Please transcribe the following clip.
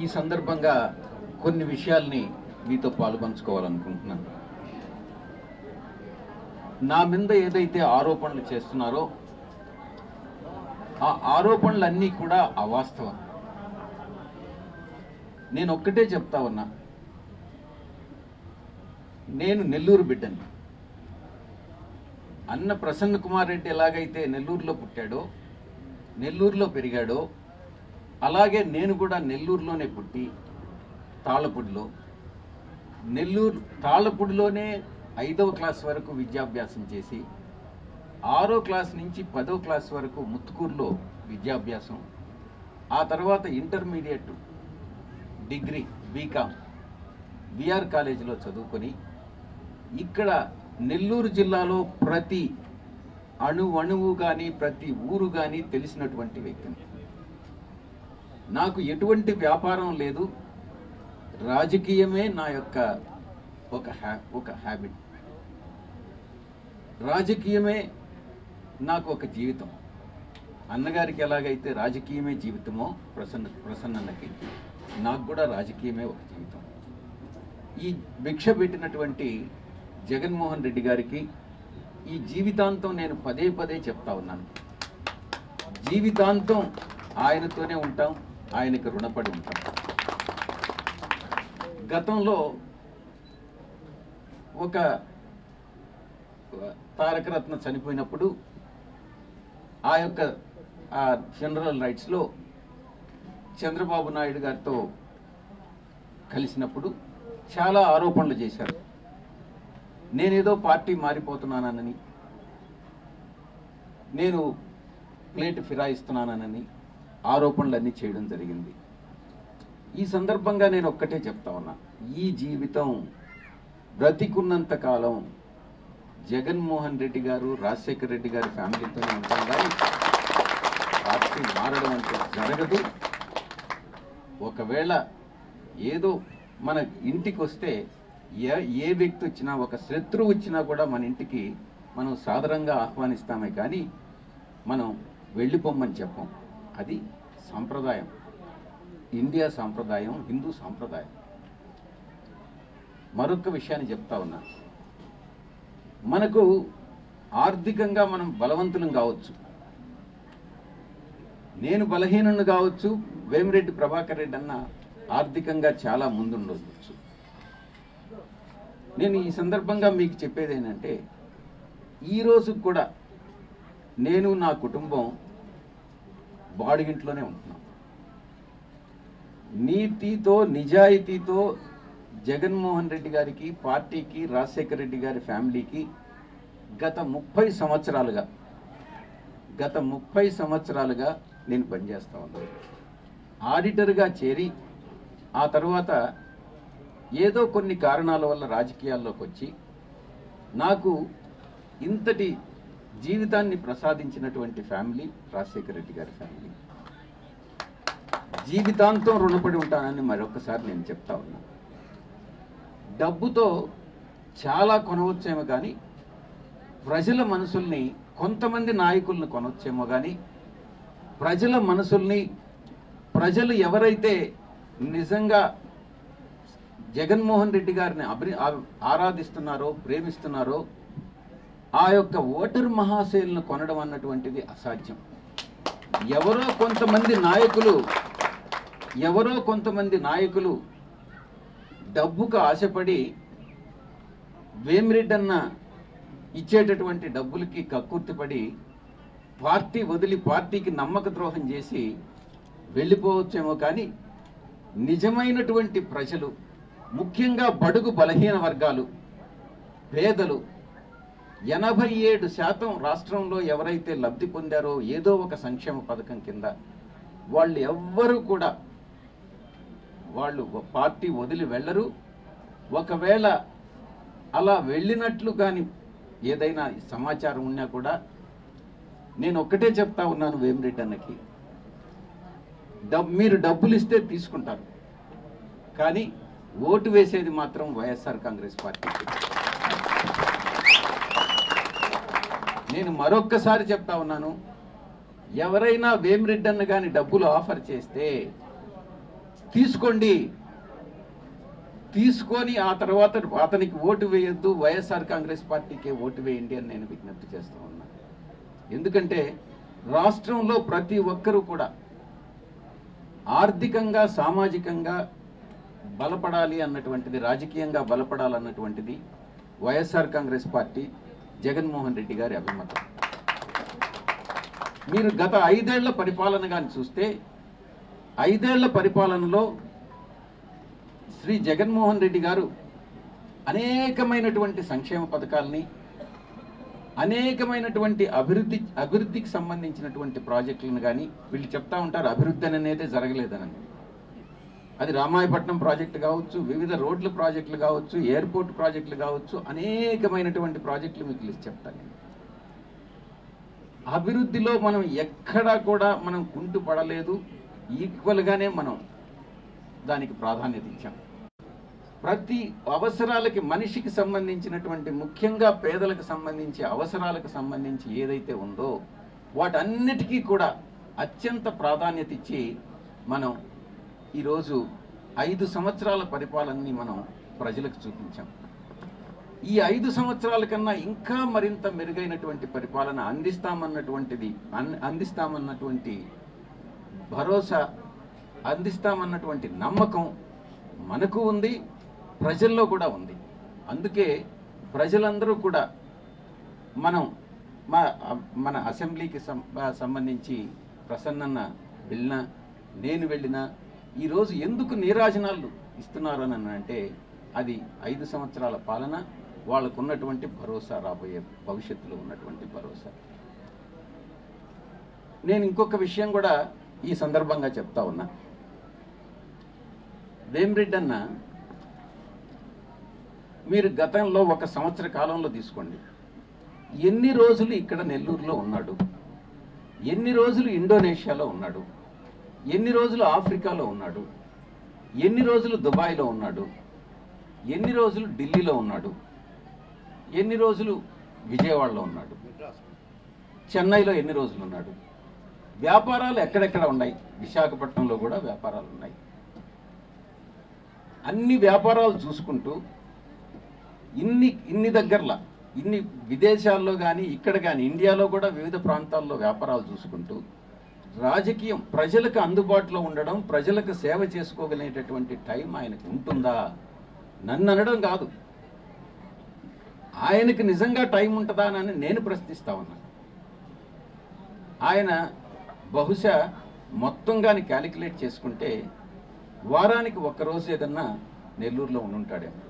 ఈ సందర్భంగా కొన్ని విషయాల్ని మీతో పాలుపంచుకోవాలనుకుంటున్నాను. నా మీద ఏదైతే ఆరోపణలు చేస్తున్నారో ఆ ఆరోపణలన్నీ కూడా అవాస్తవం. నేను ఒక్కటే చెప్తా ఉన్నా, నేను నెల్లూరు బిడ్డని. అన్న ప్రసన్న కుమార్ రెడ్డి ఎలాగైతే నెల్లూరులో పుట్టాడో, నెల్లూరులో పెరిగాడో, అలాగే నేను కూడా నెల్లూరులోనే పుట్టి తాళ్ళపూడిలో, నెల్లూరు తాళ్ళపూడిలోనే 5వ క్లాస్ వరకు విద్యాభ్యాసం చేసి 6వ క్లాస్ నుంచి 10వ క్లాస్ వరకు ముత్తుకూరులో విద్యాభ్యాసం, ఆ తర్వాత ఇంటర్మీడియట్ డిగ్రీ బీకామ్ బిఆర్ కాలేజీలో చదువుకొని ఇక్కడ నెల్లూరు జిల్లాలో ప్రతి అణువు కానీ ప్రతి ఊరు కానీ తెలిసినటువంటి వ్యక్తిని. నాకు ఎటువంటి వ్యాపారం లేదు, రాజకీయమే నా యొక్క ఒక హ్యాబిట్, రాజకీయమే నాకు ఒక జీవితం. అన్నగారికి ఎలాగైతే రాజకీయమే జీవితమో ప్రసన్నకి, నాకు కూడా రాజకీయమే ఒక జీవితం. ఈ భిక్ష పెట్టినటువంటి జగన్మోహన్ రెడ్డి గారికి ఈ జీవితాంతం నేను పదే పదే చెప్తా ఉన్నాను, జీవితాంతం ఆయనతోనే ఉంటాం, ఆయనకు రుణపడి ఉంటాం. గతంలో ఒక తారకరత్న చనిపోయినప్పుడు ఆ యొక్క జనరల్ రైట్స్లో చంద్రబాబు నాయుడు గారితో కలిసినప్పుడు చాలా ఆరోపణలు చేశారు. నేనేదో పార్టీ మారిపోతున్నానని, నేను ప్లేట్ ఫిరాయిస్తున్నానని ఆరోపణలన్నీ చేయడం జరిగింది. ఈ సందర్భంగా నేను ఒక్కటే చెప్తా ఉన్నా, ఈ జీవితం బ్రతికున్నంత కాలం జగన్మోహన్ రెడ్డి గారు, రాజశేఖర రెడ్డి గారి ఫ్యామిలీతోనే ఉంటాం, కానీ పార్టీ మారడం అంటే జరగదు. ఒకవేళ ఏదో మన ఇంటికి వస్తే ఏ వ్యక్తి వచ్చినా, ఒక శత్రువు వచ్చినా కూడా మన ఇంటికి మనం సాదరంగా ఆహ్వానిస్తామే కానీ మనం వెళ్ళిపోమ్మని చెప్పం. అది సాంప్రదాయం, ఇండియా సాంప్రదాయం, హిందూ సాంప్రదాయం. మరొక విషయాన్ని చెప్తా ఉన్నా, మనకు ఆర్థికంగా మనం బలవంతులం కావచ్చు, నేను బలహీనుని కావచ్చు, వేమిరెడ్డి ప్రభాకర్ రెడ్డి అన్న ఆర్థికంగా చాలా ముందుండవచ్చు. నేను ఈ సందర్భంగా మీకు చెప్పేది ఏంటంటే, ఈరోజు కూడా నేను నా కుటుంబం బాడిగింట్లోనే ఉంటున్నాం. నీతితో నిజాయితీతో జగన్మోహన్ రెడ్డి గారికి, పార్టీకి, రాజశేఖర రెడ్డి గారి ఫ్యామిలీకి గత 30 సంవత్సరాలుగా నేను పనిచేస్తా ఉన్నాను. ఆడిటర్గా చేరి ఆ తర్వాత ఏదో కొన్ని కారణాల వల్ల రాజకీయాల్లోకి వచ్చి నాకు ఇంతటి జీవితాన్ని ప్రసాదించినటువంటి ఫ్యామిలీ రాజశేఖర రెడ్డి గారి ఫ్యామిలీ. జీవితాంతం రుణపడి ఉంటానని మరొకసారి నేను చెప్తా ఉన్నా. డబ్బుతో చాలా కొనవచ్చేమో కానీ ప్రజల మనసుల్ని, కొంతమంది నాయకులను కొనవచ్చేమో కానీ ప్రజల మనసుల్ని, ప్రజలు ఎవరైతే నిజంగా జగన్మోహన్ రెడ్డి గారిని ఆరాధిస్తున్నారో, ప్రేమిస్తున్నారో ఆ యొక్క ఓటర్ మహాశయులను కొనడం అన్నటువంటిది అసాధ్యం. ఎవరో కొంతమంది నాయకులు డబ్బుకు ఆశపడి వేమిరెడ్డి అన్న ఇచ్చేటటువంటి డబ్బులకి కక్కుర్తిపడి పార్టీ వదిలి పార్టీకి నమ్మక ద్రోహం చేసి వెళ్ళిపోవచ్చేమో కానీ నిజమైనటువంటి ప్రజలు, ముఖ్యంగా బడుగు బలహీన వర్గాలు, పేదలు 87% రాష్ట్రంలో ఎవరైతే లబ్ధి పొందారో ఏదో ఒక సంక్షేమ పథకం కింద, వాళ్ళు ఎవ్వరూ కూడా వాళ్ళు పార్టీ వదిలి వెళ్ళరు. ఒకవేళ అలా వెళ్ళినట్లు కానీ ఏదైనా సమాచారం ఉన్నా కూడా నేను ఒక్కటే చెప్తా ఉన్నాను వేమిరెడ్డి అన్నకి, మీరు డబ్బులు ఇస్తే తీసుకుంటారు, కానీ ఓటు వేసేది మాత్రం వైఎస్ఆర్ కాంగ్రెస్ పార్టీకి. నేను మరొక్కసారి చెప్తా ఉన్నాను, ఎవరైనా వేమిరెడ్డి అన్న కానీ డబ్బులు ఆఫర్ చేస్తే తీసుకోండి, తీసుకొని ఆ తర్వాత అతనికి ఓటు వేయొద్దు, వైఎస్ఆర్ కాంగ్రెస్ పార్టీకే ఓటు వేయండి అని నేను విజ్ఞప్తి చేస్తూ ఉన్నా. ఎందుకంటే రాష్ట్రంలో ప్రతి ఒక్కరూ కూడా ఆర్థికంగా సామాజికంగా బలపడాలి అన్నటువంటిది, రాజకీయంగా బలపడాలన్నటువంటిది వైఎస్ఆర్ కాంగ్రెస్ పార్టీ జగన్మోహన్ రెడ్డి గారి అభిమతం. మీరు గత 5 ఏళ్ల పరిపాలన కానీ చూస్తే 5 ఏళ్ల పరిపాలనలో శ్రీ జగన్మోహన్ రెడ్డి గారు అనేకమైనటువంటి సంక్షేమ పథకాలని, అనేకమైనటువంటి అభివృద్ధికి సంబంధించినటువంటి ప్రాజెక్టులను కానీ, వీళ్ళు చెప్తా ఉంటారు అభివృద్ధి అనేది జరగలేదని. అది రామాయపట్నం ప్రాజెక్టు కావచ్చు, వివిధ రోడ్ల ప్రాజెక్టులు కావచ్చు, ఎయిర్పోర్ట్ ప్రాజెక్టులు కావచ్చు, అనేకమైనటువంటి ప్రాజెక్టులు మీకు లిస్ట్ చెప్తాను. అభివృద్ధిలో మనం ఎక్కడా కూడా మనం కుంటు పడలేదు, ఈక్వల్గానే మనం దానికి ప్రాధాన్యత ఇచ్చాం. ప్రతి అవసరాలకి, మనిషికి సంబంధించినటువంటి, ముఖ్యంగా పేదలకు సంబంధించి అవసరాలకు సంబంధించి ఏదైతే ఉందో వాటన్నిటికీ కూడా అత్యంత ప్రాధాన్యత ఇచ్చి మనం ఈరోజు 5 సంవత్సరాల పరిపాలనని మనం ప్రజలకు చూపించాం. ఈ 5 సంవత్సరాల కన్నా ఇంకా మరింత మెరుగైనటువంటి పరిపాలన అందిస్తామన్నటువంటి భరోసా, అందిస్తామన్నటువంటి నమ్మకం మనకు ఉంది, ప్రజల్లో కూడా ఉంది. అందుకే ప్రజలందరూ కూడా మన అసెంబ్లీకి సంబంధించి ప్రసన్నన్న వెళ్ళినా, నేను వెళ్ళినా ఈరోజు ఎందుకు నీరాజనాలు ఇస్తున్నారు అని అంటే అది 5 సంవత్సరాల పాలన, వాళ్ళకున్నటువంటి భరోసా, రాబోయే భవిష్యత్తులో ఉన్నటువంటి భరోసా. నేను ఇంకొక విషయం కూడా ఈ సందర్భంగా చెప్తా ఉన్నా. వేమిరెడ్డి అన్న, మీరు గతంలో 1 సంవత్సర కాలంలో తీసుకోండి, ఎన్ని రోజులు ఇక్కడ నెల్లూరులో ఉన్నాడు, ఎన్ని రోజులు ఇండోనేషియాలో ఉన్నాడు, ఎన్ని రోజులు ఆఫ్రికాలో ఉన్నాడు, ఎన్ని రోజులు దుబాయ్లో ఉన్నాడు, ఎన్ని రోజులు ఢిల్లీలో ఉన్నాడు, ఎన్ని రోజులు విజయవాడలో ఉన్నాడు, చెన్నైలో ఎన్ని రోజులు ఉన్నాడు. వ్యాపారాలు ఎక్కడెక్కడ ఉన్నాయి, విశాఖపట్నంలో కూడా వ్యాపారాలు ఉన్నాయి. అన్ని వ్యాపారాలు చూసుకుంటూ ఇన్ని దగ్గరలా, ఇన్ని విదేశాల్లో కానీ ఇక్కడ కానీ ఇండియాలో కూడా వివిధ ప్రాంతాల్లో వ్యాపారాలు చూసుకుంటూ రాజకీయం, ప్రజలకు అందుబాటులో ఉండడం, ప్రజలకు సేవ చేసుకోగలిగేటటువంటి టైం ఆయనకు ఉంటుందా? నన్ను అనడం కాదు, ఆయనకు నిజంగా టైం ఉంటుందా అని నేను ప్రశ్నిస్తా ఉన్నా. ఆయన బహుశా మొత్తం కానీ క్యాలిక్యులేట్ చేసుకుంటే వారానికి 1 రోజు ఏదన్నా నెల్లూరులో ఉండుంటాడేమో.